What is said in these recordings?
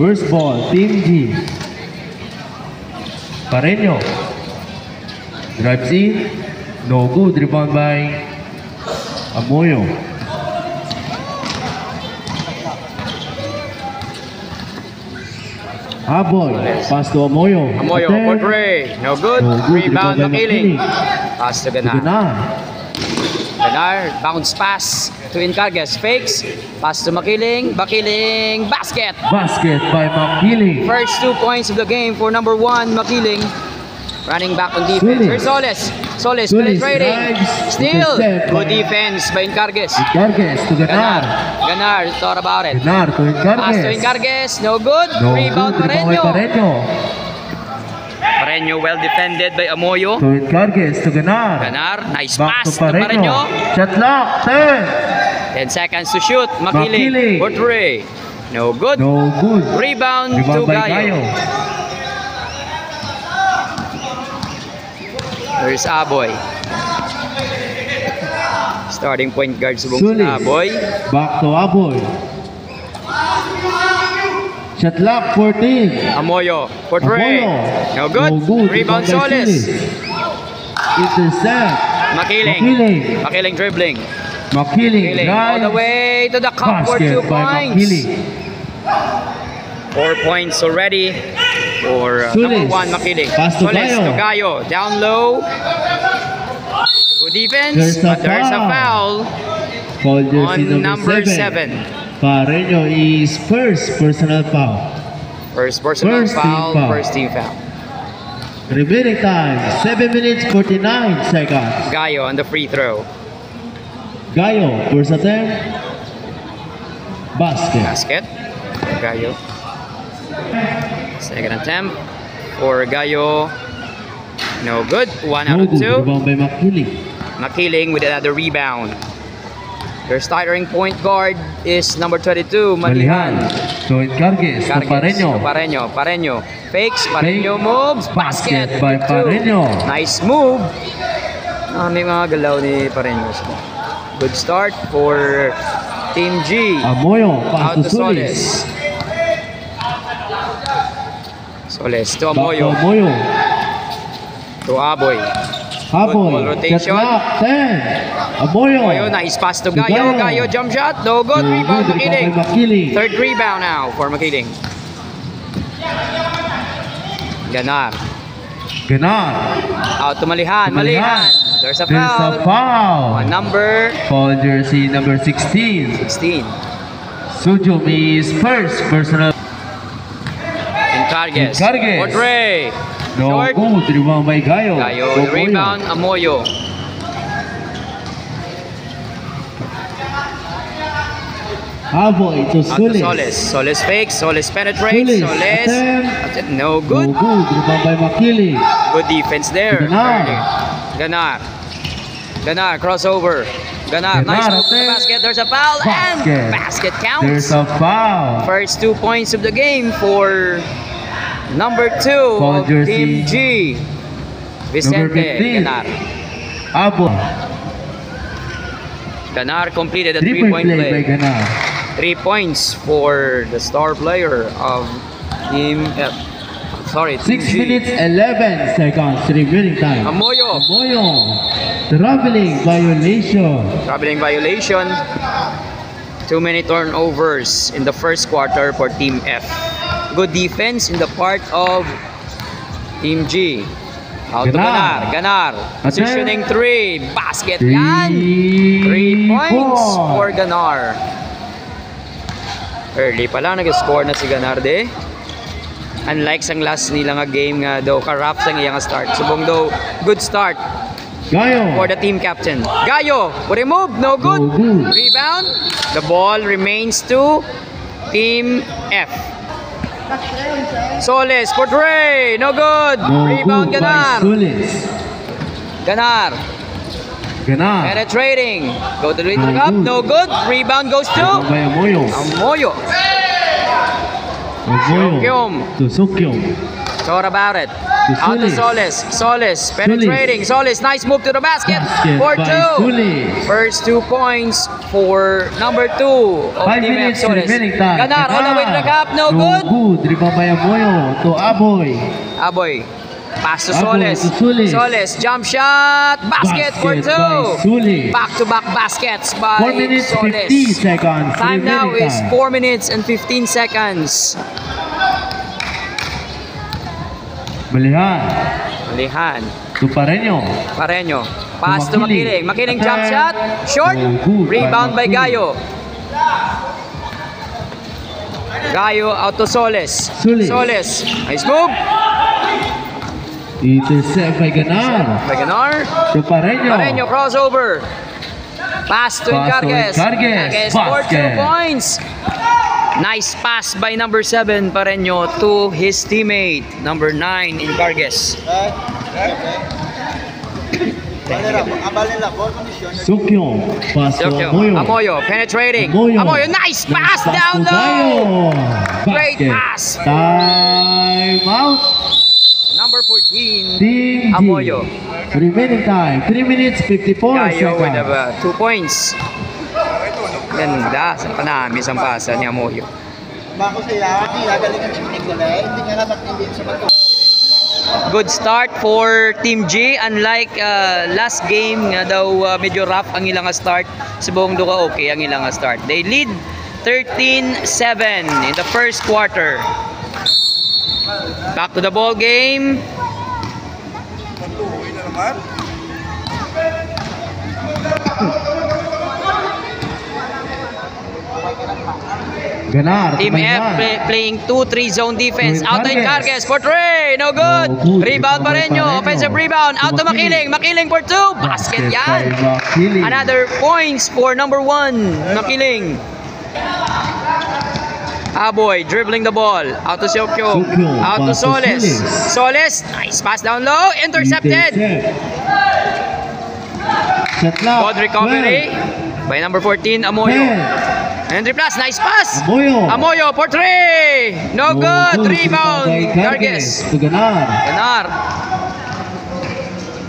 First ball, Team G. Pareño. Drives in. No good. Rebound by Amoyo. Aboy. Pass to Amoyo. Amoyo for three. No good. Rebound Makiling. Pass to Ganar. Ganar, bounce pass to Encargues. Fakes. Pass to Makiling. Makiling. Basket. Basket by Makiling. First 2 points of the game for number 1, Makiling. Running back on defense. Here's Soles. Soles penetrating. Steal. Good defense by Encargues. Encargues to Ganar. Ganar thought about it. Ganar to Encargues. Pass to Encargues. No good. No Rebound good. Pareño. Pareño. Pareño well defended by Amoyo. To Encargues to Ganar. Ganar. Nice Back pass to to Pareño. Shot lock. 10. 10 seconds to shoot. Makiling for three. No good. No good. Rebound to Rebound by Gayo. There's Aboy. Starting point guard subong si Aboy. Back to Aboy. Shot lock 14. Amoyo for three. No good. Rebound Soles. Intercept. Makiling. Makiling dribbling. Makiling all the way to the cup for 2 points. 4 points already for number 1 Makiling. Soles to Gayo. Down low. Good defense. But there's a foul on number 7. Pareño is first personal foul. First personal foul. First team foul. Remaining time 7 minutes 49 seconds. Gayo on the free throw. Gayo, first attempt. Basket. Gayo. Second attempt for Gayo. No good. 1 out of 2. Rebound by Makiling. Makiling with another rebound. Their starting point guard is number 22, Malihan. So Encargues to Pareño. Pareño. Fakes. Pareño moves. Basket by Pareño. Nice move. May mga galaw ni Pareño. Good start for Team G. Amoyo, pass out to Soles. Soles to Amoyo. To Aboy. Aboy. Rotation. 10. Amoyo. Nice pass to Gayo. Gayo jump shot. No good. Rebound Makiling. Third rebound now for Makiling. Ganar. Out to Malihan. There's a foul. On number. Foul jersey number 16. Sujum is first personal. Encargues. For three. No good. Rebound by Gayo. Gayo. Rebound Amoyo. Aboy to Soles. Soles fakes. Soles penetrates. Soles. No good. Rebound by Makiling. Good defense there. Ganar. Crossover. Ganar. Nice move to the basket. There's a foul. And basket counts. There's a foul. First 2 points of the game for number 2 of Team G. Vicente. Ganar. Aboy. Ganar completed a 3-point play. 3 points for the star player of Team F. 6 minutes 11 seconds remaining time. Amoyo. Traveling violation. 2 minute turnovers in the first quarter for Team F. Good defense in the part of Team G. Out to Ganar. Positioning 3. Basket yan. 3 points for Ganar. Early pa lang nag-score na si Ganar de. Unlike sang last nila nga game nga daw karap sang iyang start. Subong daw good start Gayo. for the team captain. Gayo, remove, no good. No good. Rebound. The ball remains to Team F. Solis for Dre, no good. No Rebound good by Ganar. Solis. Ganar Ganar. penetrating. Go to the No cup, good. no good. Rebound goes to Rebound by Amoyo. Amoyo. Sokyom. Sokyom. To Sokyom. Thought about it. Out to Solis. Solis penetrating. Solis, nice move to the basket. Basket For by 2. Solis. First 2 points for number 2 of 5 Team F. minutes Solis. remaining time. Ganar all the way to the cup, no No good. good. Rebound by Amoyo to Aboy. Aboy. Pass to Aboy Solis. to Solis. Solis, jump shot. Basket for 2. by Solis. Back-to-back baskets by 4 minutes Solis. 50 seconds. Time now remaining is time. 4 minutes and 15 seconds. Malihan. Lihan. To Pareño. Pareño. Pass to Makiling. Makiling. Makiling jump shot. Short. No good by Rebound by Makiling. Gayo. Gayo out to Solis. Solis. Solis. Nice move. Intercept by Ganar. By Ganar. To Pareño. Pareño crossover. Pass to Encargues. Encargues. For 2 Basket. points. Nice pass by number 7 Pareño to his teammate number 9 Encargues. Sokyom. Pass to Amoyo. Amoyo penetrating. Amoyo. Amoyo, nice pass down to low. Gayo. Great Basket. pass. Time out. Number 14 Team G. Amoyo. Remaining time 3 minutes 54 Gayo with seconds. 2 points. Ganda sa panamis ang pasa ni Amoyo. Good start for Team G. Unlike last game nga daw medyo rough ang ilang start. Subong duka okay ang ilang start. They lead 13-7 in the first quarter. Back to the ball game. Ganar. Team F playing 2-3 zone defense. Out to Encargues for 3. No good. No good. Rebound Pareño. Offensive rebound. Out to Makiling. Makiling for 2. Basket yan. Another points for number 1. Makiling. Aboy dribbling the ball. Out to Sokyom. Out to Solis. Solis. Nice pass down low. Intercepted. Good recovery by number 14 Amoyo. Henry Plus, nice pass. Amoyo for 3. No good. Rebound. Encargues. To Ganar.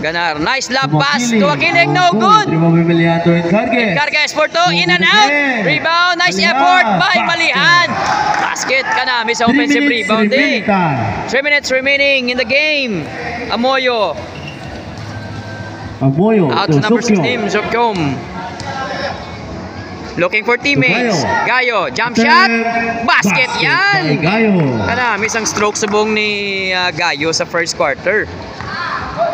Ganar. Nice lob pass to Makiling. No good. Encargues for 2. In and out. Rebound. Nice effort by Malihan. Basket ka na. Miss offensive rebound eh. 3 minutes remaining in the game. Amoyo. Out to number 16. Sokyom. Looking for teammates. Gayo, jump shot. Basket yan. Kana, may isang stroke sa buong ni Gayo sa first quarter.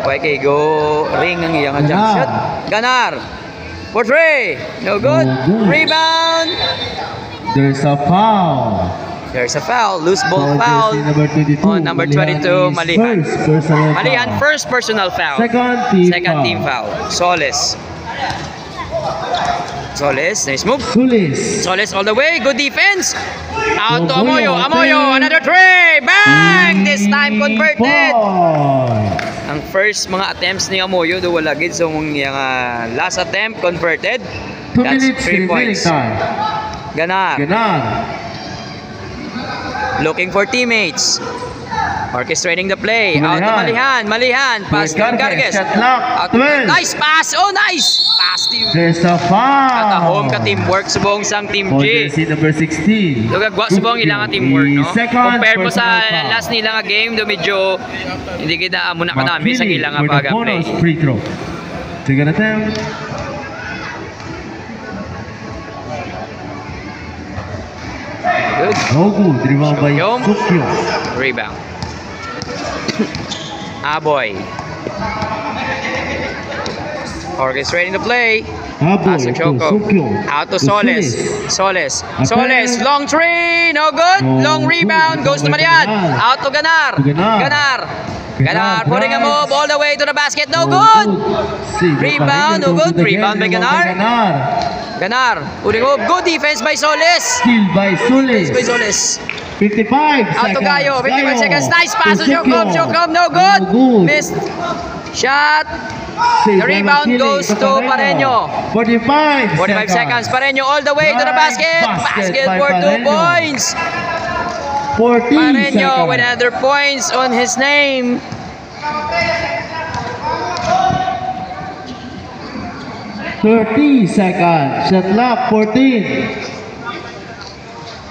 Okay, go ring ang iyang jump shot. Ganar. For 3. No good. Rebound. There's a foul. There's a foul. Loose ball foul on number 22, Malihan. Malihan, first personal foul. Second team foul. Solis. Solis, nice move. Solis all the way, good defense. Out to Amoyo. Amoyo, another 3. Bang! This time converted. Ang first mga attempts ni Amoyo, do wala gid so yung last attempt converted. That's 3 points. Ganar. Looking for teammates. Orchestrating the play. Out to Malihan. Malihan. Pass to Encargues. Nice pass. Oh, nice. Pass team. There's a foul. At home ka teamwork subong sang Team G. Number 16. Lugagwa subong ilang teamwork, no? Compare mo sa last nila nga game, do medyo hindi kita muna ka namin sa ilang pag-play. Free throw. Second attempt. Good. No good. Rebound by Sokyom. Rebound. Aboy. Jorge is ready to play. Habol Pass to to Choco. Sukyo. Out to To Soles. Sulis. Soles. Long three. No good. Long rebound. Goes to Marian. Out to Ganar. Ganar putting a move all the way to the basket. No good. Rebound. No good. Rebound by Ganar. Ganar putting move. Good defense by Soles. Still by Sulis. 55 Out to seconds. Gayo. 55 seconds. Nice pass to Sukyo. Jokob. No good. Missed. Shot. The rebound goes to Pareño. 45 seconds. Pareño all the way to the basket. Basket for 2 points. 14 Pareño with seconds. another points on his name. 30 seconds. Shot clock 14.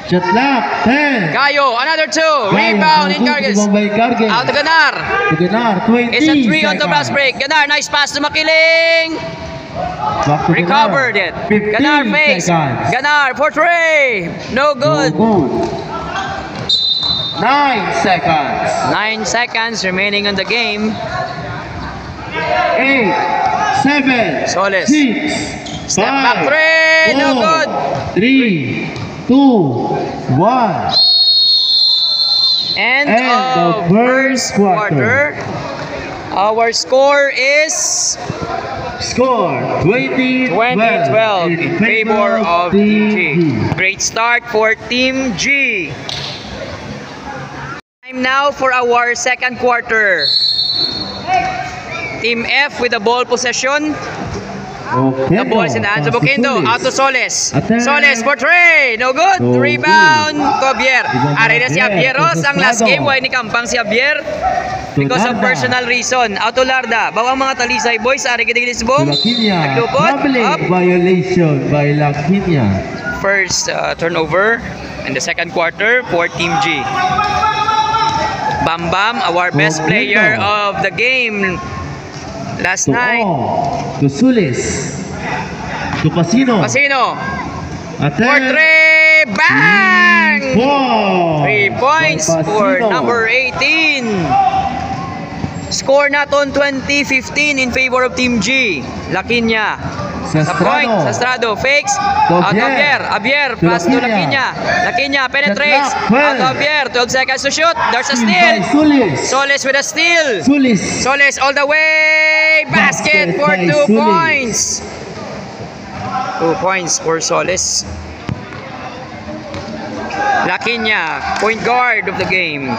Shot clock 10. Gayo, another 2. Rebound in Garges. Out to Ganar. Ganar 20 It's a 3 on the seconds. fast break. Ganar, nice pass to Makiling. Back to Recovered it. 15 Ganar fakes. seconds. Ganar for 3. No good. No good. 9 seconds. 9 seconds remaining on the game. 8, 7, Soles. 6, Step 5, back 3. No 4, good. 3, 2, 1. End End of of first quarter. Our score is Score 20-12 in favor of Team G. G. Great start for Team G. Time now for our second quarter. Team F with the ball possession. The ball is in the hands of Oquendo. Out to Soles. Soles for 3. No good. No Rebound. Javier. Ari na si Javier. Ross, ang last game. Why ni Kampang si Javier? Because of personal reason. Out to Larda. Bawang mga talisay boys. Ari gidigidis bong. Lakinya. Naglupot. Up. Violation by Lakinya. First turnover in the second quarter for Team G. Bam Bam, our best player of the game last night. To Sulis. To Pasino. Pasino. For Attack. 3. Bang! 3 points for Pasino. number 18. Score naton 20-15 in favor of Team G. Lakinya. Sa point, Sastrado fakes. Out of Javier. Javier, pass to Lakinya. Lakinya penetrates. Out of Javier. 12 seconds to shoot. There's a steal. Soles with a steal. Soles all the way. Basket for 2 points. 2 points for Soles. Lakinya, point guard of the game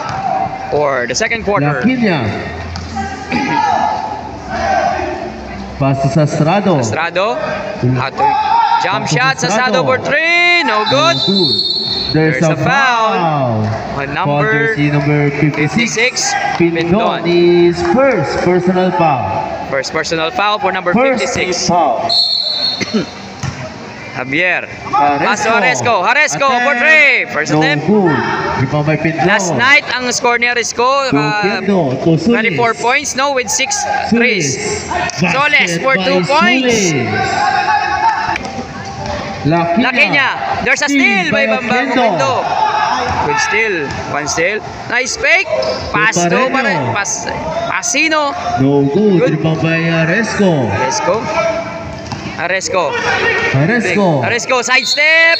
for the second quarter. Lakinya. Pass to Sastrado. Sastrado. Out to jump shot. Sastrado for 3. No good. There's a foul. On number number 56. Pindon is first personal foul. First personal foul for number First 56. foul. Javier. Pass to Haresco. Haresco for 3. First attempt. good. Rebound by Pindon. Last night, ang score ni Haresco, 24 points, no, with 6 threes. Soles for 2 points. Lakinya. There's a steal by Bambang Oquendo. Good steal. One steal. Nice fake. Pass to Pasino. No good. Good. Rebound by Aresco. Haresco side step.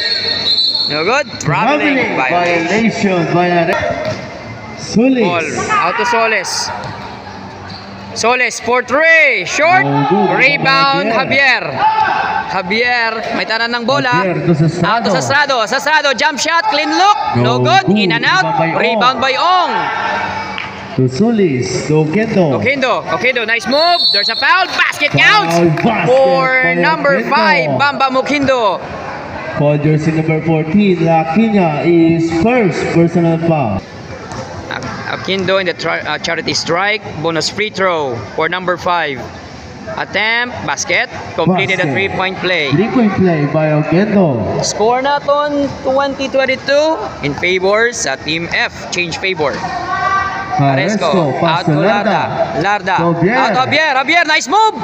No good. Traveling violation. Violation by Sulis. Ball out to Soles. Soles for 3. Short. No good. Rebound Javier. Javier. May tanan ng bola. Javier to Sastrado. Out to Sastrado. Sastrado jump shot. Clean look. No No good. good. In and out. Rebound by Rebound by Ong. Ong. To Sulis. To Oquendo. Oquendo, nice move. There's a foul. Basket counts Basket for by number Oquendo. 5, Bamba Oquendo. For jersey number 14, Lakinya is first personal foul. Oquendo in the charity strike. Bonus free throw for number 5. Attempt, basket. Completed a Basket. 3-point play. 3-point play by Oquendo. Score naton 20-22 in favor sa Team F. Change favor. Haresco, out pass to to Larda. Larda. Larda, To Javier. out to Javier. Javier, nice move.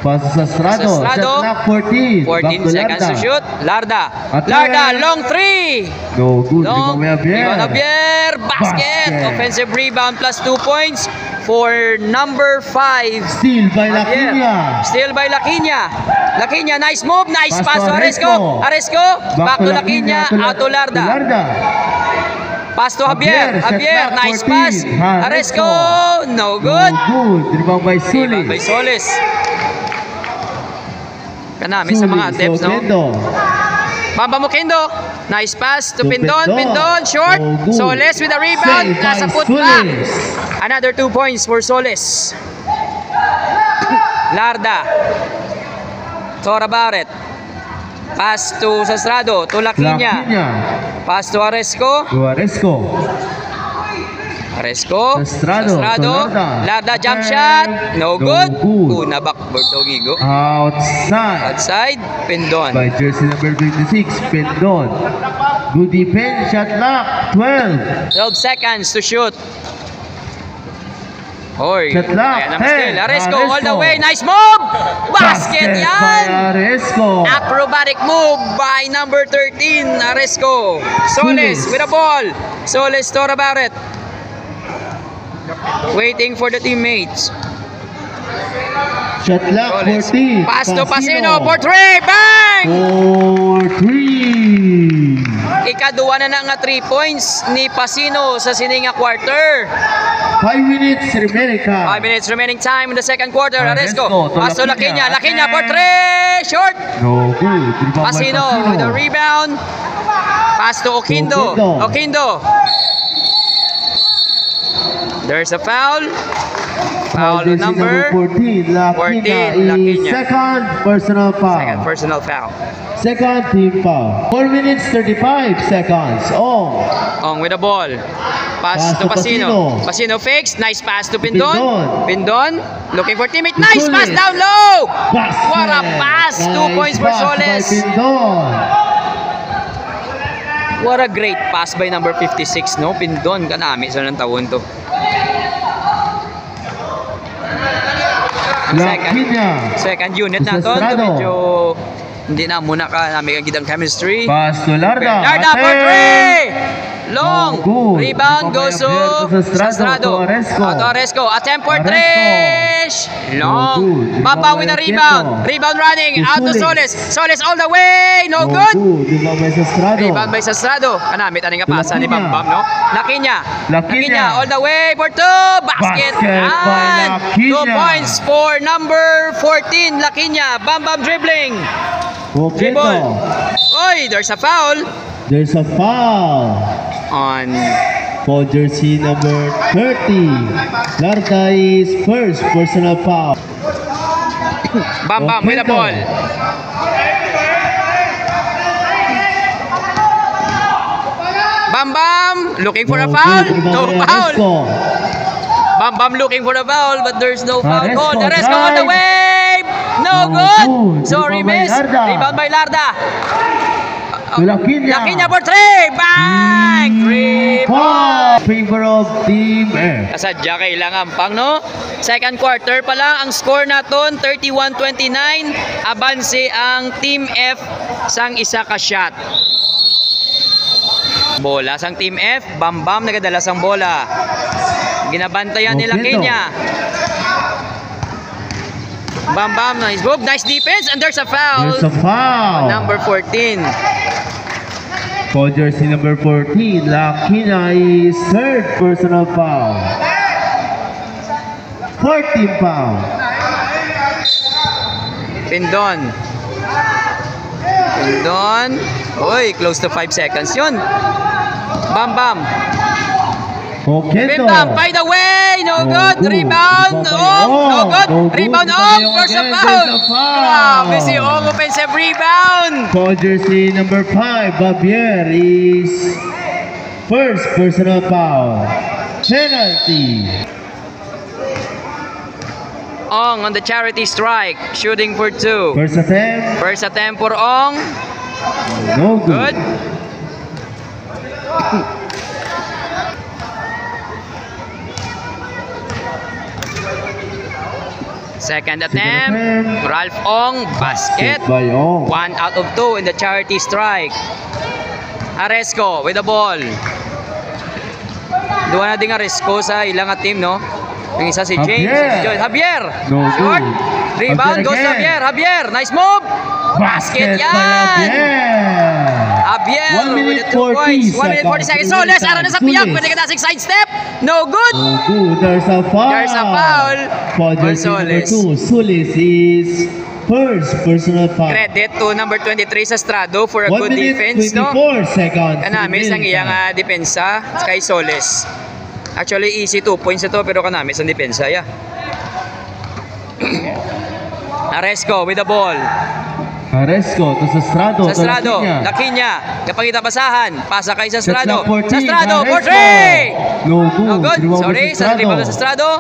Paso sa Estrado. Shot clock 14. 14 seconds to shoot. Larda. At Larda, long three. No good. Long. Javier. Javier. Basket. Offensive rebound plus 2 points for number 5. Steal by Laquinia. Steal by Laquinia. Laquinia, nice move. Nice pass to Aresco. Aresco. Back to Laquinia. Out to Larda. Pass to Javier. Javier, nice pass. Aresco. No good. Rebound by Solis. By Solis. Kanami sa mga attempts, no? Bamba Mukendo. Nice pass to Pindon. Pindon, short. Solis with a rebound. Nasa putback. Another 2 points for Solis. Larda. Tora Barret. Pass to Sastrado. To Laquinia. Pass to Aresco. Aresco. Sastrado. Larda jump shot. No good. Una backboard daw Gigo. Outside. Pindon. By jersey number 26. Pindon. Good defense. Shot clock 12. 12 seconds to shoot. Hoy. Shot clock 10. Aresco all the way. Nice move. Basket yan. Aresco. Acrobatic move by number 13. Aresco. Solis with a ball. Solis Tora Barret. Waiting for the teammates. Shot clock 14. Pass to Pasino for 3. Bang! 4-3. Ikaduwa na nga 3 points ni Pasino sa sininga quarter. 5 minutes remaining time. 5 minutes remaining time in the second quarter. Aresco Aresco. Pass to Laquinia. Laquinia for 3. Short. No good. Pasino with a rebound. Pass to Oquindo. Oquindo. There's a foul. Foul number 14. Laquinia. Second personal foul. Second personal foul. Second team foul. 4 minutes 35 seconds. Ong with the ball. Pass to Pasino. Pasino fakes. Nice pass to Pindon. Pindon looking for teammate. Nice pass down low. What a pass. 2 points for Solis. What a great pass by number 56, no? Pindon kanami sa nang tawon to. Second unit na to. Medyo hindi na muna ka namin ang chemistry. Pass to Larda. Larda for 3. Long. Rebound goes to Sastrado. Aresco. Attempt for 3. Long. Bamba with a rebound. Rebound running. Out to Solis. Solis all the way. No good. Rebound by Sastrado. Kanamit aning kapasa ni Bambam, no? Laquinia all the way for 2. Basket. 2 points for number 14. Laquinia. Bambam dribbling. Dribble. Oy, there's a foul. There's a foul on for jersey number 30. Larda is first personal foul. Bambam with the ball. Bambam looking for a foul. No foul. Bambam looking for a foul, but there's no foul called. Aresco on the way. No good. Sorry, miss. Rebound by Larda. Laquinia for 3. Bang! 3 points. Favor of Team F. Kasadya kailangan pang, no? Second quarter pa lang ang score naton 31-29. Abanse ang Team F sang isa ka shot. Bola sang Team F. Bambam nagadala sang bola. Ginabantayan ni Laquinia. Bambam, nice move, nice defense, and there's a foul. There's a foul. Number 14. For jersey number 14, Laquinia is third personal foul. 14 foul. Pindon. Oy, close to 5 seconds yun. Bambam. Pindon, by the way, no good. Rebound, no good. Rebound, there's a foul. Grabe si Ong, offensive rebound. For jersey number 5, Javier is first personal foul. Penalty. Ong on the charity strike, shooting for 2. First attempt for Ong. No good. Second attempt. Ralph Ong, basket. By Ong. 1 out of 2 in the charity strike. Aresco with the ball. Duwa na din Aresco sa ilang team, no? Yung isa si James, si Joy. Javier! No Short! good. Rebound goes to Javier. Javier, nice move! Basket yan! Javier with the 2 points. 1 minute 40 seconds. Soles, araw na sa piyak. Pwede ka dasig sidestep. No good! No good. There's a foul. There's a foul. For jersey number 2, Solis is first personal foul. Credit to number 23 sa Strado for a 1 good minute, defense, no? 24 seconds. Kanamis ang iyang depensa kay Soles. Actually, easy 2 points ito, pero kanamis ang depensa, yeah. Aresco with the ball. Aresco to sa Strado. Sa Strado, Lakinya. Kapag itapasahan, pasa kay sa Strado. That's Sa Strado, for 3! No good. No good. Sorry, sa rebound sa Strado.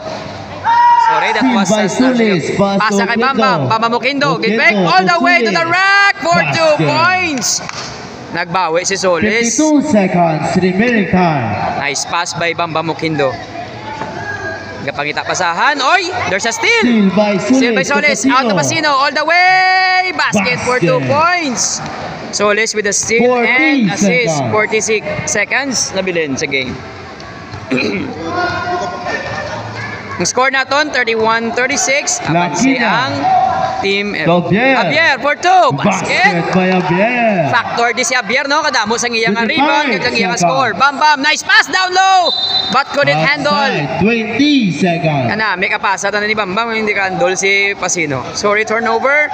Sorry, that was by Solis. pasa kay Bambam. Bambam Moquindo. Get back all the way to the rack for 2 points. Nagbawi si Solis. 52 seconds remaining time. Nice pass by Bambam Moquindo. Kapangita pasahan. Oy, there's a steal. Steal by Solis. Steal by Solis. Out to Pasino. All the way. Basket for 2 points. Solis with a steal and assist. 46 seconds. Nabilin sa game. Ang score natin, 31-36. Abansi ang Team F. Javier for 2. Basket by Javier. Factor di si Javier, no? Kadamo sa ngiyang rebound, kag ngiyang score. Bam bam, nice pass down low. But couldn't handle. 20 seconds. Kana, may kapasa na ni Bam Bam, hindi ka handle si Pasino. Sorry, turnover.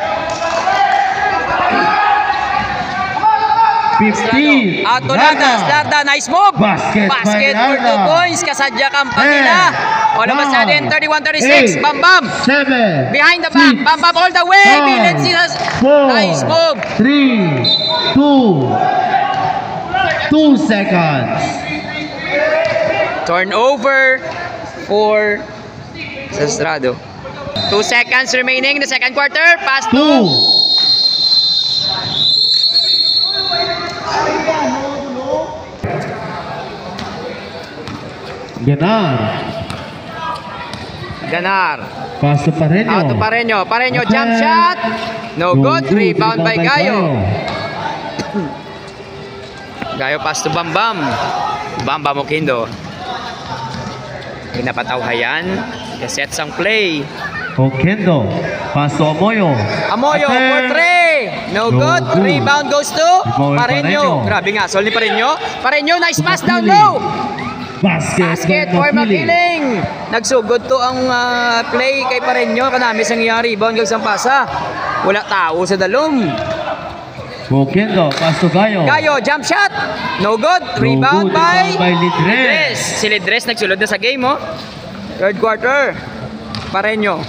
15. Out to Larda, nice move. Basket for 2 points. Kasadya kampanya. All of a sudden, 31-36. Bam Bam. 7. Behind the back. Bam Bam all the way. Bilen sila. Nice move. 3, 2 seconds. Turnover for Estrado. 2 seconds remaining in the second quarter. Pass to 2. Ganar. Pass to Pareño. Out to Pareño. Pareño jump shot. No good. Rebound by Gayo. Gayo pass to Bam Bam. Bam Moquindo. Pinapatawhayan. Kaset sang play. Moquindo. Pass to Amoyo. Amoyo for 3. No good. Rebound goes to Pareño. Grabe nga. Sol ni Pareño. Pareño, nice pass down low. Basket for Makiling. Nagsugod to ang play kay Pareño. Kanamis ang iyang rebound kag sang pasa. Wala tao sa dalom. Moquindo, pass to Gayo. Gayo, jump shot. No good. Rebound by Lidres. Si Lidres nagsulod na sa game, oh. Third quarter. Pareño.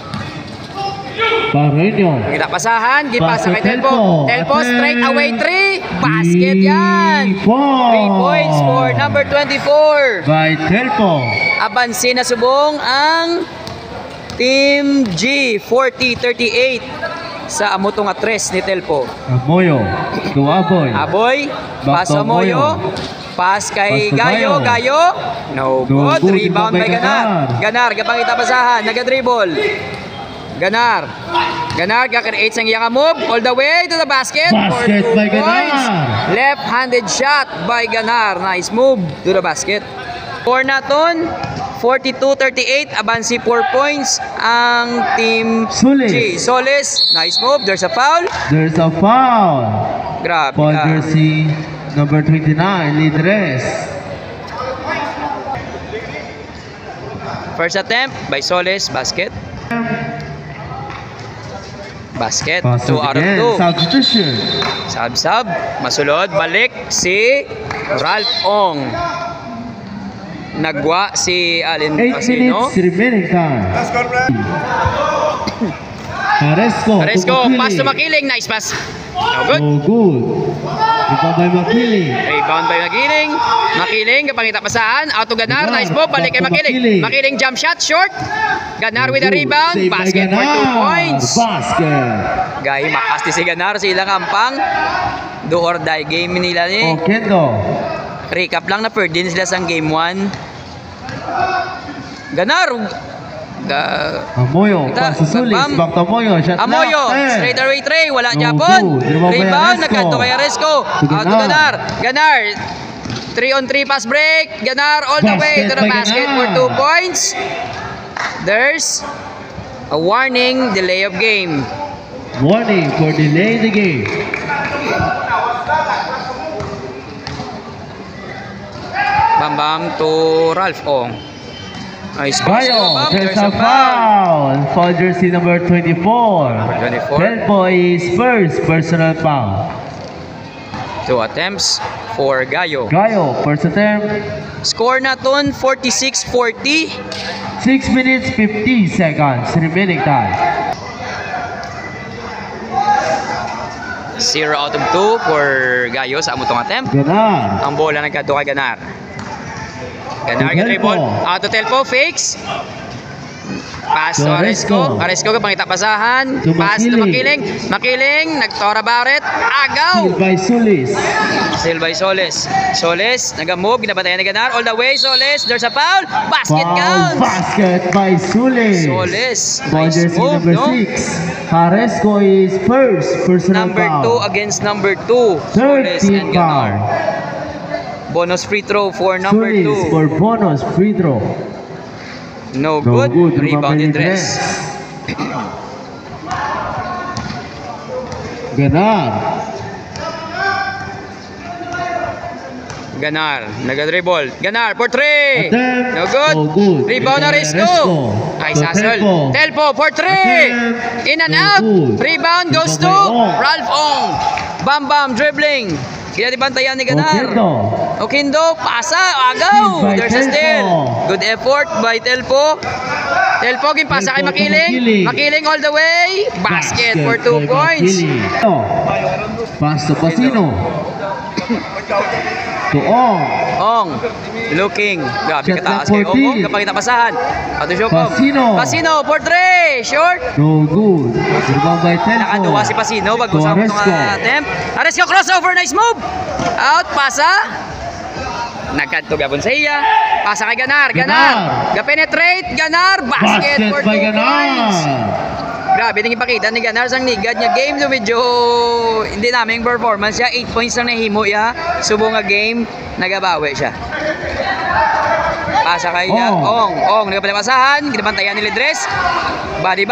Kita pasahan, gipasa kay Telpo. Telpo straight away 3. Basket yan. 3 points for number 24. By Telpo. Abansin na subong ang Team G 40-38 sa amutong atres ni Telpo. Amoyo to Aboy. Aboy, pass Amoyo. Pass kay Gayo. Gayo. No good. Rebound by Ganar. Ganar, kapangita pasahan. Naga-dribble. Ganar ka-create sang iyang move all the way to the basket for 2 points. Left-handed shot by Ganar. Nice move to the basket. For naton 42-38, abansi 4 points ang Team G. Solis, nice move. There's a foul. Grabe for jersey number 29, Lidres. First attempt by Solis, basket. Basket, 2 out of 2. Substitution. Sub, masulod, balik si Ralph Ong. Nagwa si Alin Pasino. 8 minutes remaining time. Aresco, pass to Makiling, nice pass. No good. Rebound by Makiling. Makiling, kapangita pasahan. Out to Ganar, nice move, balik kay Makiling. Makiling jump shot, short. Ganar with a rebound, basket for 2 points. Gay, makasti si Ganar, sila kampang. Do or die game nila ni. Recap lang na per din sila sa game 1. Ganar, Amoyo, pass to Sulis. Back to Amoyo. Shot Amoyo, straight away tray. Wala Japon. Rebound, nagkanto kay Aresco. Out to Ganar. Ganar. 3-on-3 pass break. Ganar all the way to the basket for 2 points. There's a warning, delay of game. Warning for delay the game. Bam to Ralph Ong. Nice pass. There's a foul. Foul jersey number 24. 24. Telpo is first personal foul. 2 attempts for Gayo. Gayo, first attempt. Score naton 46-40. 6 minutes 50 seconds remaining time. 0 out of 2 for Gayo sa amutong attempt. Ganar. Ang bola nagkadto kay Ganar. Ganar dribble. Out to Telpo, fakes. Pass to Aresco. Aresco ka pangita pasahan. Pass to Makiling. Makiling, nagtora Barret. Agaw! By Solis. Still by Solis. Solis, nag-move, ginabatayan ni Ganar. All the way, Solis. There's a foul. Basket counts. Basket by Solis. Solis. Ball Nice jersey move, number no? 6. Aresco is first personal Number foul. 2 against number 2. Solis 13 and Ganar. foul. Bonus free throw for number Solis 2. for bonus free throw. No good. Rebounded dress. Ganar. Ganar, nag-dribble. Ganar for 3. Attempt. No good. No good. Rebound na Aresco. Nice hustle. Telpo for 3. In and out. Rebound goes to Ralph Ong. Bam dribbling. Kaya di bantayan ni Ganar. Oquindo, pasa, agaw. There's a steal. Good effort by Telpo. Telpo, pasa kay Makiling. Makiling all the way. Basket for 2 points. Pass to Pasino. To Ong. Ong, looking. Grabe Shot kataas clock kay Ong. 14. Kapag pasahan. Ato Shokom. Pasino. Pasino for 3. Short. No good. Rebound by Telpo. Nakaduwa si Pasino. Bago sa Aresco. mga attempt. Aresco crossover. Nice move. Out. Pasa. Nagkadto gabon sa iya. Pasa kay Ganar. Ganar. Ga-penetrate. Ganar. Basket for 2 by Ganar. points. Grabe nang ipakita ni Ganar sang nigad niya game. So medyo hindi namin performance siya. 8 points lang nahimo ya. Subo nga game. Nagabawi siya. Pasa kay Ong. Nagapalapasahan. Kinabantayan ni Ledres. Body.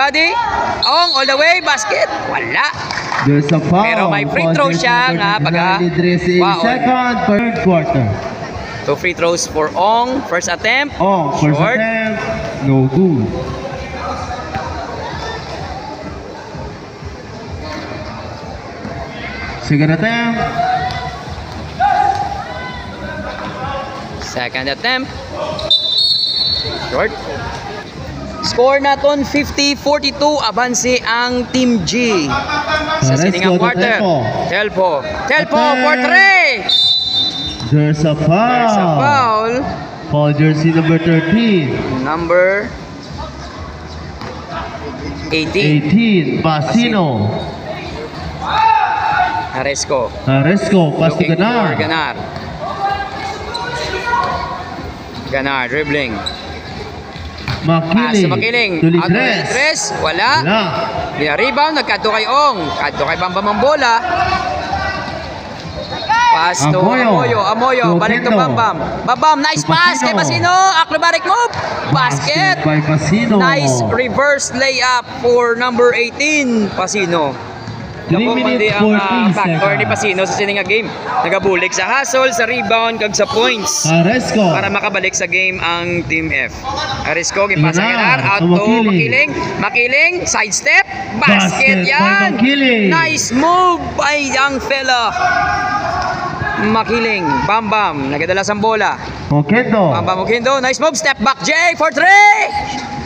Ong all the way. Basket. Wala. There's a foul. Pero may free throw siya nga pagka second, third quarter. 2 free throws for Ong. First attempt. First Short. attempt. No good. Second attempt. Second attempt. Short. Score naton 50-42. Abansi ang Team G. Sa siningang quarter. Telpo for 3. There's a foul. There's a foul. Foul jersey number 13. Number 18. Pasino. Aresco. Pass to Looking Ganar. for Ganar. Ganar dribbling. Pass to Makiling. To Out to Ledres. Ledres. Wala. Rebound. Nagkadto kay Ong. Kadto kay Bambam ang bola. Pass to Amoyo. Balik to Bambam. Bambam. Nice pass kay Pasino. Acrobatic move. Basket. By Pasino. Nice reverse layup for number 18. Pasino. 3 minutes 40 factor ni seconds. Pasino sa sininga game. Nagabulik sa hustle, sa rebound, kag sa points. Aresco. Para makabalik sa game ang Team F. Aresco, gipasa Ganar, Ganar, out to to Makiling. Makiling, sidestep, basket Basket by yan. Makiling. Nice move by young fella. Makiling, Bambam, nagadala sa bola. Oquendo. Oquindo, nice move, step back J for 3.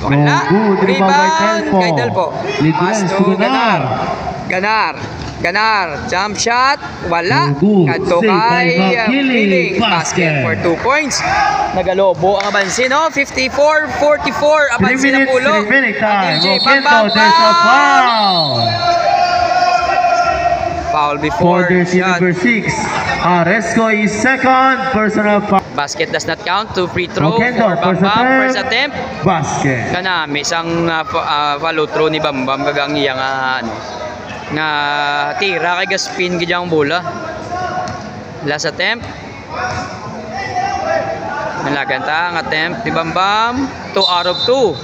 Wala. Good. Rebound kay Telpo. Pass Ledres to Ganar. Ganar, jump shot, wala. Kadto kay Makiling, basket for 2 points. Nagalobo ang abansi, no? 54-44, abansi na pulo. 3 minutes time. Oquindo, There's a foul. Foul before Foul jersey shot. number 6. Aresco is second. Personal foul. Basket does not count. 2 free throw Okendo, for Bam Bam. First first attempt. Basket. Kana may isang follow through ni Bam Bam gagang iya nga tira kay gaspin gid ang bola. Last attempt. Malaganta ang attempt ni Bam Bam. 2 out of 2.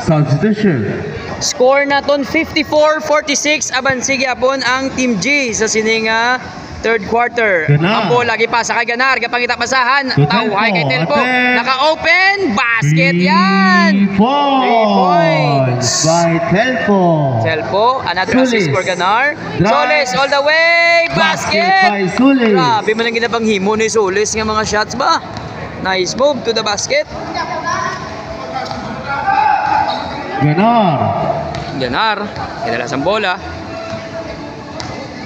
Substitution. Score naton 54-46. Abansig yapon ang Team G sa sininga third quarter. Ganar. Ang bola gipasa kay Ganar, gapangita pasahan. To Tawhay kay Telpo. Telpo. Attempt. Naka-open basket 3 yan. 3 points by Telpo. Telpo, another Sulis. assist for Ganar. Drive. Solis all the way. Basket by Basket. Sulis. Grabe man ang ginapanghimo ni Solis nga mga shots ba. Nice move to the basket. Ganar. Ganar, kinalas ang bola.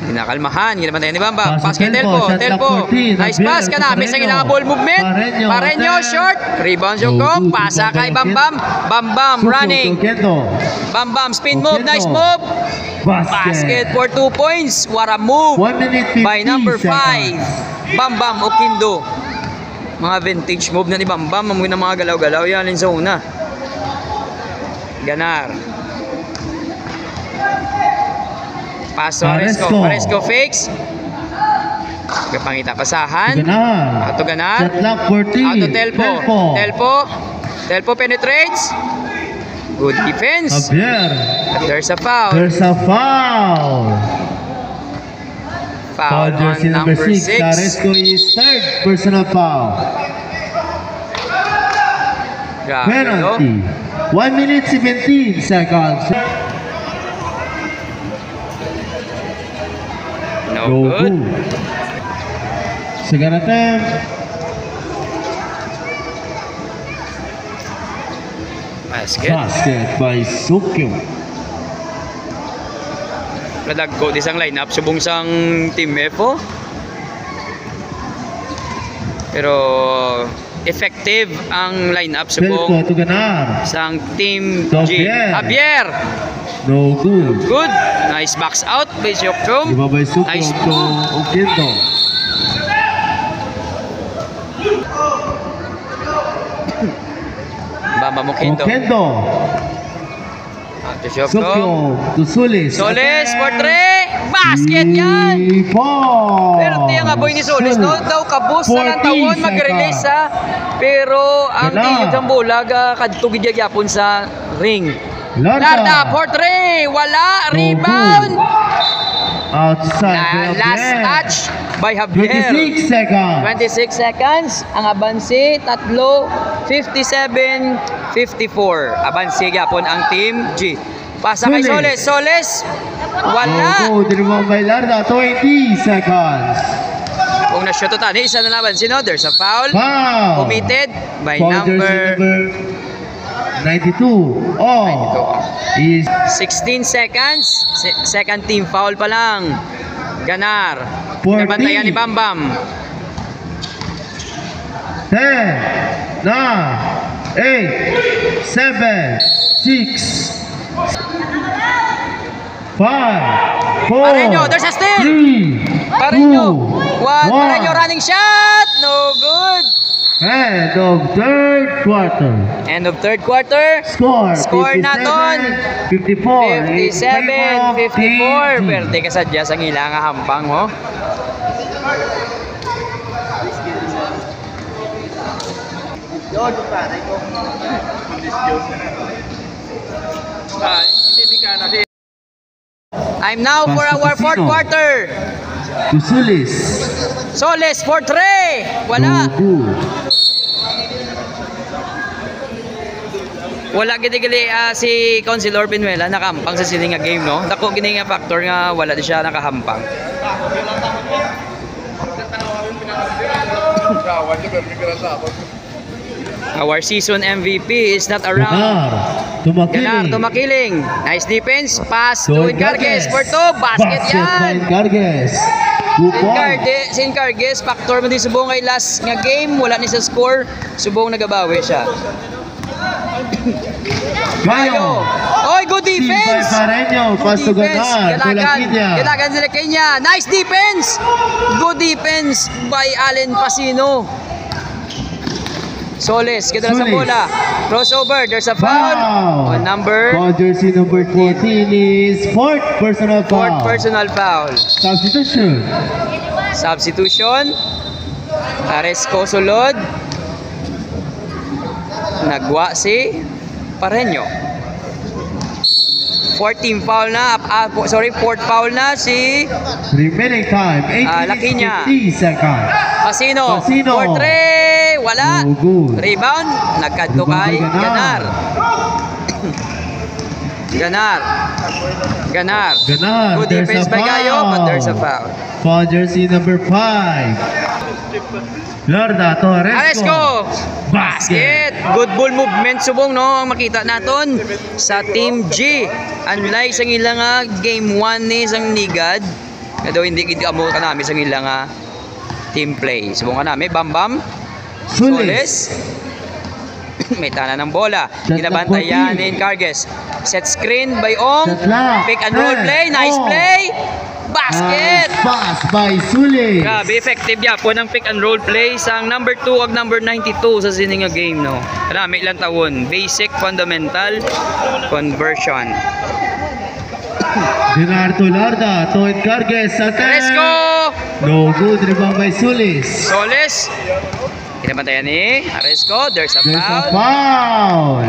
Ginakalmahan, ginabantayan ni Bam Bam. Pass kay Telpo, Telpo, shot Telpo. clock 14. Nice pass ka na. May isang Pareño. ilang ball movement. Pareño short. Rebound yung Oh, go. good. Pasa kay Bam Bam. Bam Bam Suko, running. Okendo. Bam Bam spin move. Okendo. Nice move. Basket. Basket for 2 points. What a move 1 minute 50 by number 5. seconds. Bam Bam Okindo. Mga vintage move na ni Bam Bam. Mamuhin ng mga galaw-galaw. Yan sa una. Ganar. Paso Aresco. Aresco. Aresco fakes. Kapangita pasahan. Ganar. Ato Ganar. Shot clock 14. Ato Telpo. Telpo. Telpo penetrates. Good defense. Javier. There's a foul. There's a foul. Foul jersey on number 6. Aresco is third personal foul. Grabe, no? Penalty. 1 minute 17 seconds. No good. Second attempt. Basket. Basket by Sukyo. Nadagko di sang lineup subong sang Team F, oh. Pero effective ang lineup Telpo subong to Ganar. sang Team G. Javier. Javier. No good. Good. Nice box out by Siokchong. Iba by Sukyo Nice to move. Okendo. Bamba Mokindo. Okendo. To Sukyo Siokchong. to Sulis. Solis for 3. Basket yan. Pero tiya nga boy ni Solis, no? Daw kabus na ng tawon mag-release ha. Pero ang Wala. tiyog ang bola kadtugid gyapon sa ring. Larda. Larda for 3. Wala. Rebound. Outside. Last touch by Javier. 26 seconds. 26 seconds. Ang abansi, tatlo. 57-54. Abansi gyapon ang Team G. Pasa kay Solis. Solis. Wala. No good. Rebound by Larda. 20 seconds. Kung na-shototan, isa na naman. Sino? There's a foul. Foul. Committed by Foul number jersey number 92. Oh. Is 16 seconds. Second team foul pa lang. Ganar. 14. Nabantayan ni Bam Bam. 10, 9, 8, 7, 6, 5, 4, Pareño, there's a steal. 3, Pareño. 2, Pareño running shot. No good. End of third quarter. End of third quarter. Score Naton 54. 57-54. Pwerte ka sadya sa ilang hampang mo. Time now for our fourth quarter. To Sulis. Solis for 3. Wala. No good. Wala gidi-gili si Councilor Pinuela nakahampang sa sininga game, no? Dako gini nga factor nga wala di siya nakahampang. Our season MVP is not around. Ganar. Tumakiling. Ganar tumakiling. Nice defense. Pass To to Encargues for 2. Basket by yan. Encargues. 2 points. Si Encargues, factor mo din subong kay last nga game. Wala ni sa score. Subong nagabawi siya. Gayo. Oy, good defense! Pareño, Good pass to defense. Ganar, to Laquina. Galagan sila Kenya. Nice defense! Good defense by Allen Pasino. Soles, kita na sa Soles. bola. Crossover, there's a foul. On number Foul jersey number 14 is fourth personal foul. fourth personal foul. Substitution. Substitution. Aresco sulod. Nagwa si Pareño. Fourth team foul na. Fourth foul na si Remaining time, 8 Laquina. minutes 50 seconds. Pasino. Pasino. For three. Wala. No good. Rebound. Nagkadto kay Rebound kay Ganar. Ganar. Ganar. Ganar, Good there's defense a by Gayo, but foul. there's a foul. Foul jersey number 5. Lorda to Aresco. Basket. Good ball movement subong no ang makita naton sa Team G. Unlike sa ilang game 1 ni sang Nigad, kado hindi gid amo kanami sa ilang team play. Subong kanami Bam Bam. Soles. May tanan ng bola. Ginabantayan ni Carges. Set screen by Ong. Pick and roll play. Nice play. Basket. Pass by Sulis. Grabe, effective ya po ng pick and roll play sang number 2 ag number 92 sa sininga game no. Marami ilang tawon. Basic, fundamental, conversion. Dinarto Lorda to Carges sa 10. Aresco. No good, rebound by Sulis. Soles. Kinabantayan ni Aresco. There's a There's a foul. foul.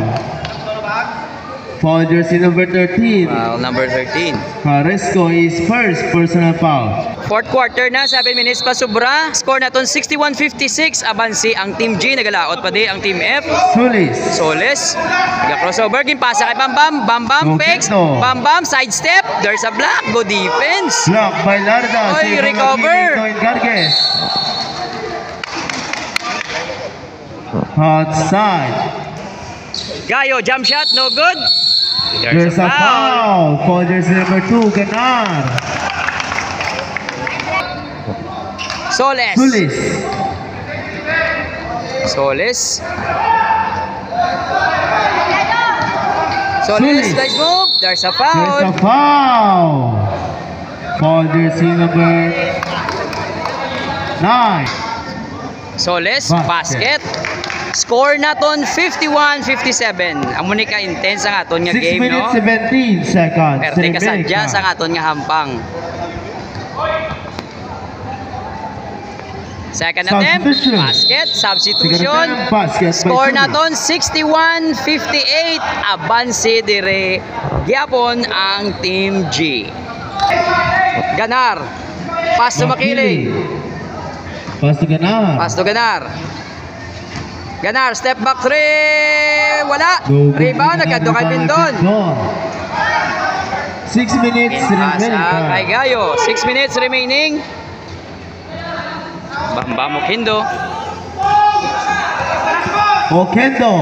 Foul jersey number 13. Foul number 13. Aresco is first personal foul. Fourth quarter na, 7 minutes pa sobra. Score naton 61-56. Abansi ang Team G. Nagalaot pa di ang Team F. Sulis. Soles. Nag-crossover. Gimpasa kay Bam Bam. Bam Bam. Fakes. Okito. Bam Bam. Sidestep. There's a block. Good defense. Block by Lorda. Oy, recover. Carges. Outside. Gayo, jump shot. No good. There's a foul. Foul jersey number 2, Ganar. Soles. Sulis. Soles. Soles. Soles. Nice move. There's a There's foul. a foul. Foul jersey number 9. Soles. Basket. Basket. Score naton 51-57. Amo ni ka intense ang aton nga 6 game minutes no. 17 seconds. Perte kasadya sa aton nga hampang. Second attempt, Substitution. basket, substitution. Second attempt, basket by Score Sulis. naton 61-58. Abanse dire gyapon ang Team G. Ganar. Pass to Makiling. Pass to Ganar. Pass to Ganar. Ganar, step back three. Wala. No good. Rebound, nagkadto kay Pindon. 6 minutes remaining Pasa kay time. Gayo. 6 minutes remaining. Bamba Mokindo. Okendo.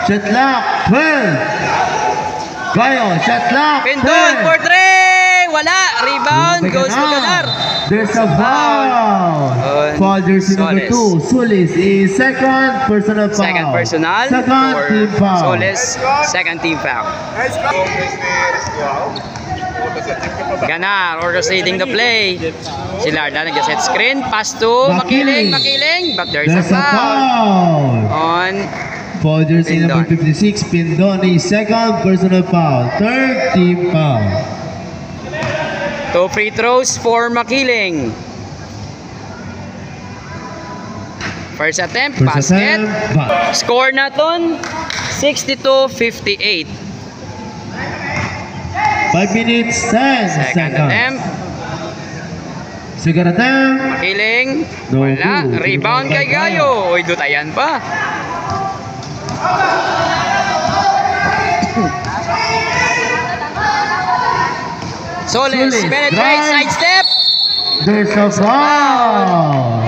Shot clock 12. Gayo, shot clock Pindon 10. for three. Wala. Rebound goes to Ganar. There's a foul. On Foul jersey number Soles. 2. Sulis is second personal foul. Second personal Second for team foul. Soles. Second team foul. Ganar orchestrating the play. Si Larda nag-set screen. Pass to Makiling. Makiling. But there's a There's a foul. foul. On Foul jersey number Pindon. 56. Pindon is second personal foul. Third team foul. 2 free throws for Makiling. First attempt, First basket. attempt, basket. Score naton 62-58. 5 minutes 10 Second seconds. attempt, Second attempt. Makiling. No Wala. good. Rebound kay Gayo. Uy, dutayan pa. Soles, Soles, penetrate, drive. sidestep. There's a foul.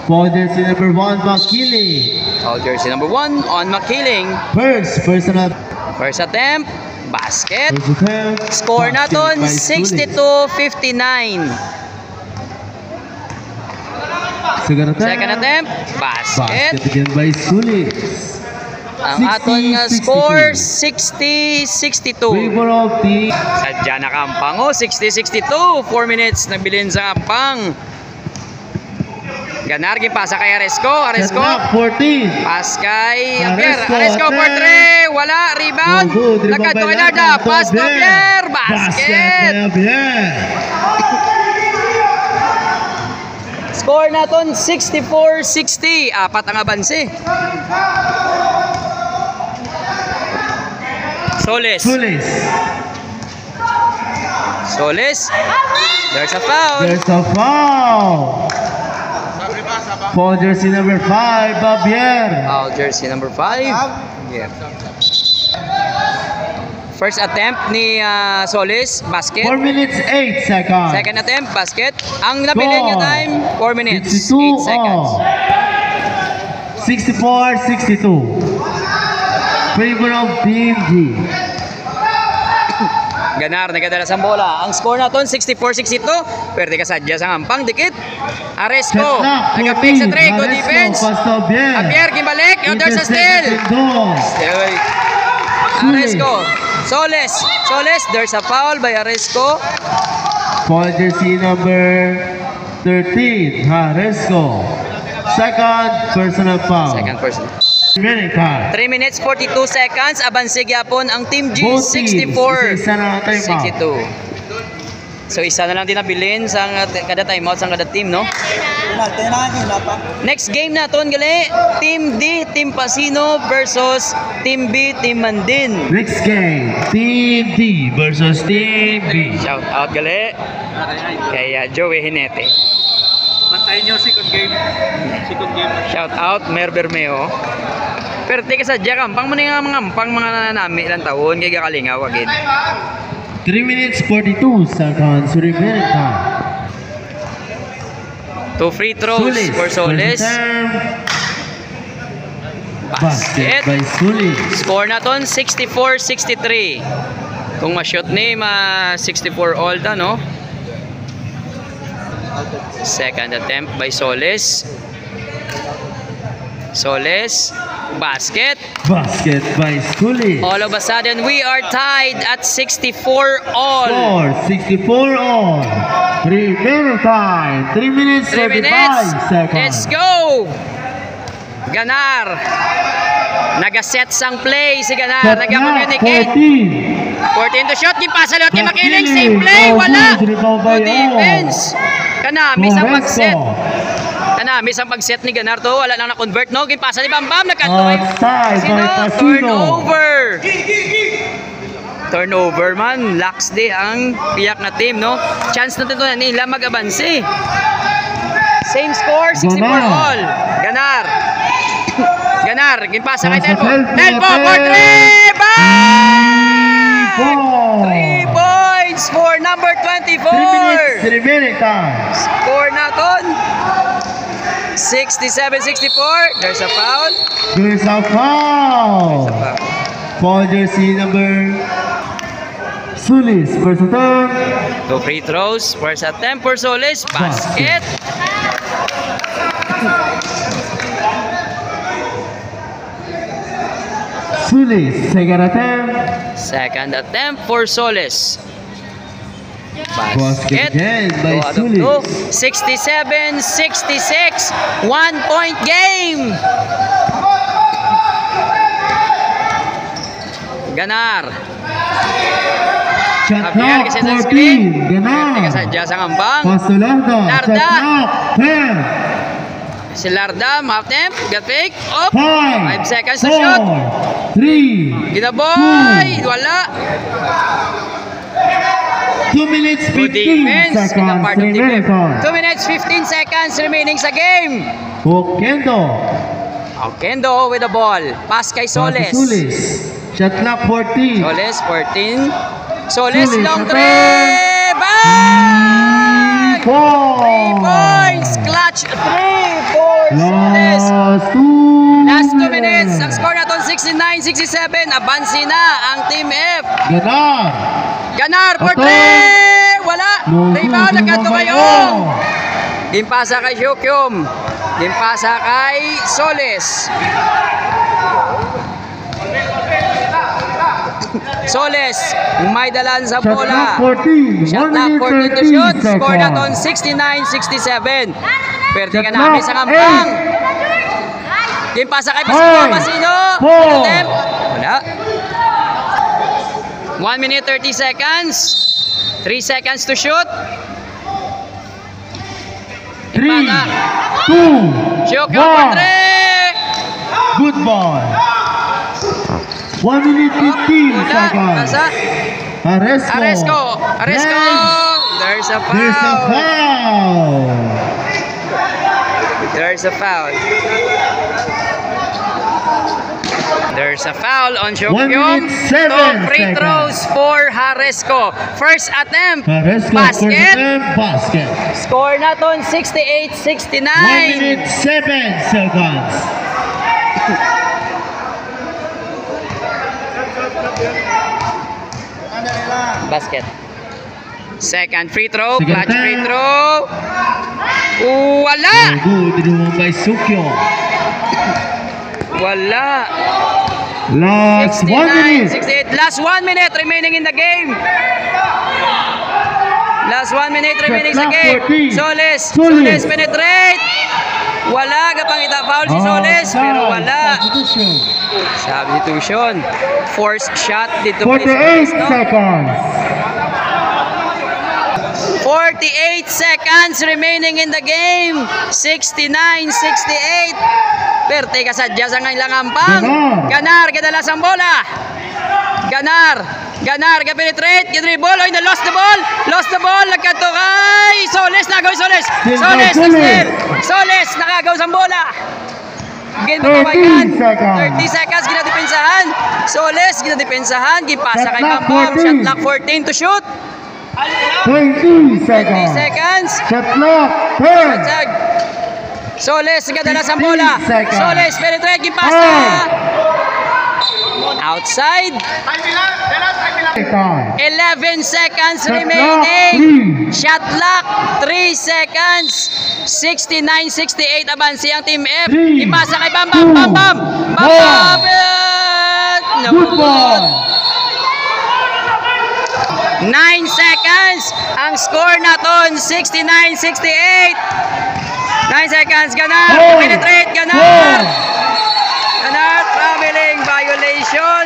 Foul jersey number 1, Makili. Foul jersey number 1 on Makiling. First personal. First attempt, basket. First attempt. Score basket naton by Sulis. 62-59. Second attempt. Second attempt, basket. Basket again by Sulis. Ang aton nga score 60-62. Favor of team. Sadya na kampang. 60-62. 4 minutes nagbilin sa kampang. Ganar gipasa kay Aresco. Aresco. 14. Pass kay Javier. Aresco, Aresco for 3. Wala. Rebound. Nagkato kay Narda. Pass to Javier. Basket. Score naton 64-60. Apat ang abanse. Solis. There's a foul. Foul jersey number 5, Javier. Foul jersey number 5. Yeah. First attempt ni Solis, basket. 4 minutes 8 seconds. Second attempt, basket. Ang nabilin niya time, 4 minutes 62 8 seconds. 64-62. Favor of Team G. Ganar, nagadala sa bola. Ang score naton 64-62. Pwede ka sadya sa ngampang, dikit. Aresco, nag-pick sa 3, good defense. Javier, gimbalik. There's a steal. Aresco. Solis, there's a foul by Aresco. Foul jersey number 13, Aresco. Second personal foul. 3 minutes 42 seconds. Abanse gyapon ang Team G 64-62. So isa na lang din nabilin sa kada timeout sa kada team, no? Next game naton gali, Team D, Team Pasino versus Team B, Team Mandin. Next game, Team D versus Team B. Shout out gali kay Joey Hinete. Bantayin nyo second game. Shout out Mer Bermeo. Pero teka sa Jakam, pang mga nanami ilang taon kay gakalingaw agad. 3 minutes 42 seconds remaining time. 2 free throws for Solis. Basket by Solis. Score naton 64-63. Kung ma-shoot ni 64 all ta, no? Second attempt by Solis. Basket by Solis. All of a sudden we are tied at 64 all. Score 64 all. 3 minutes 35 seconds. Let's go. Ganar. Naga-set sang play si Ganar. Naga-communicate. 14 to shot. Gipasa lot kay Makiling. Same play. Wala. Good defense. Kanami sang pag-set. Miss ang pag-set ni Ganar to, wala lang na-convert, no? Gipasa ni Bam Bam, nagkanto kay turnover man, lax di ang piyak na team, no? Chance na dito na nila mag-abanse. Same score, 64 all. Ganar, gipasa kay Telpo for 3, bang! 3 points for number 24. 3 minutes remaining time. Score naton 67-64. There's a foul. Foul jersey number Solis. First attempt. 2 free throws. First attempt for Solis. Basket. Solis. Second attempt. Second attempt for Solis. Basket again by Solis. 67-66. 1-point game. Ganar. Javier kasi sa screen. Ganar. Kasadya sa ngambang. Narda. Si Larda, half temp, got fake, up, 5 5 seconds to shoot. 3 Ginaboy, wala. 2 minutes 15 seconds remaining. 2 minutes 15 seconds remaining sa game. Okendo with the ball. Pass kay Solis. Shot clock 14. Solis 14. Solis long three. Bang! 3 points. Clutch 3 for Solis. Last 2 minutes. Ang score naton 69-67. Abansi na ang Team F. Ganar for 3! Wala! Rebound, nagkanto kayo! Gimpasa kay Hyukyum. Gimpasa kay Solis. Soles, may dalan sa Shot bola. clock 14. Shot 1 clock minute 14 to shoot. 13 Score na ton seconds. 69-67. Pwede ka Shot namin clock sa kampang. Game pasa kay Pasino. Pasino. Attempt. Wala. 1 minute 30 seconds. 3 seconds to shoot. 3, Impata. 2, Shoko 1. for 3. Good ball. 1 minute 15 Wala. seconds. Nasa? Aresco. Aresco. Aresco. Yes. There's a foul. There's a foul. There's a foul. There's a foul on 1 Shokyong. minute 7 Two free seconds. throws for Haresco. First attempt. Aresco. Basket. Basket. Score na ton 68-69. 1 minute 7 seconds. Basket. Second free throw. Second Clutch free attempt. throw. Wala. Good naman by Sukyo. Wala. Last 1 minute. 68. Last 1 minute remaining in the game. Last 1 minute remaining sa Shot game. clock 14. Soles. Soles. Soles penetrate. Wala. Kapangita foul si Soles. Pero wala. Substitution. Substitution. Forced shot dito 48 seconds. 48 seconds remaining in the game. 69-68. Perte ka sadya sa ngayong langampang. Ganar, kadalas ang bola. Ganar, ka-penetrate, ka-dribble. Oy, na-lost the ball. Lost the ball. Nagkanto kay Soles. Nagaw Soles. Soles, Soles, nakagaw sa bola. 13 seconds. 30 seconds, ginadepensahan. Soles, ginadepensahan. Gipasa kay Pampam. Shot clock 14 to shoot. 20 20 seconds. seconds. Shot clock 10. Tag. Soles, gadalas ang bola. 15 seconds. Soles, penetrate, gipasa. Outside. 11 seconds Shot remaining. clock 3. Shot clock, 3 seconds. 69-68 abansi ang Team F. Three, Ipasa kay Bam Bam two, Bam Bam. Bam one. Bam. Good ball. 9 seconds. Ang score naton 69-68. 9 seconds. Ganar. Four, Penetrate. Ganar. four. Ganar. Traveling violation.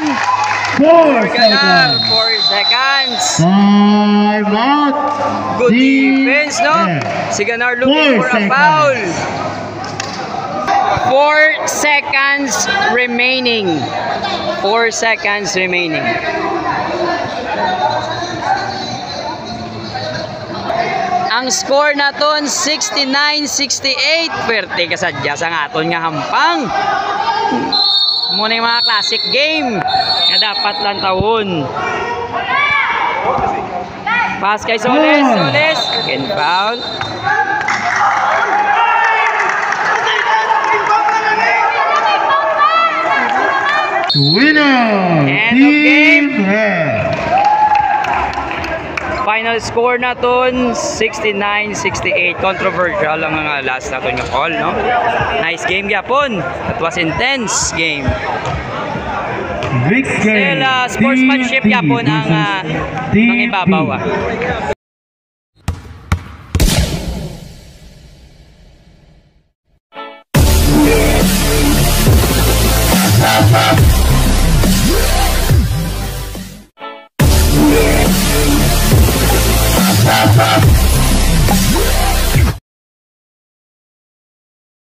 4 Ganar. seconds. 4 seconds. Time out. Good Team defense, no? F. Si Ganar looking 4 for a seconds. foul. 4 seconds remaining. 4 seconds remaining. Ang score naton 69-68. Pwerte ka sadya sa aton nga hampang. Muna yung mga classic game na dapat lang taon. Pass kay Soles. Soles. Second foul. Winner. End of game. Team F. Final score naton 69-68. Controversial ang mga last naton yung call, no? Nice game gyapon. That was intense game. Victory. Still sportsmanship Team gyapon P ang versus Team mangibabaw. P.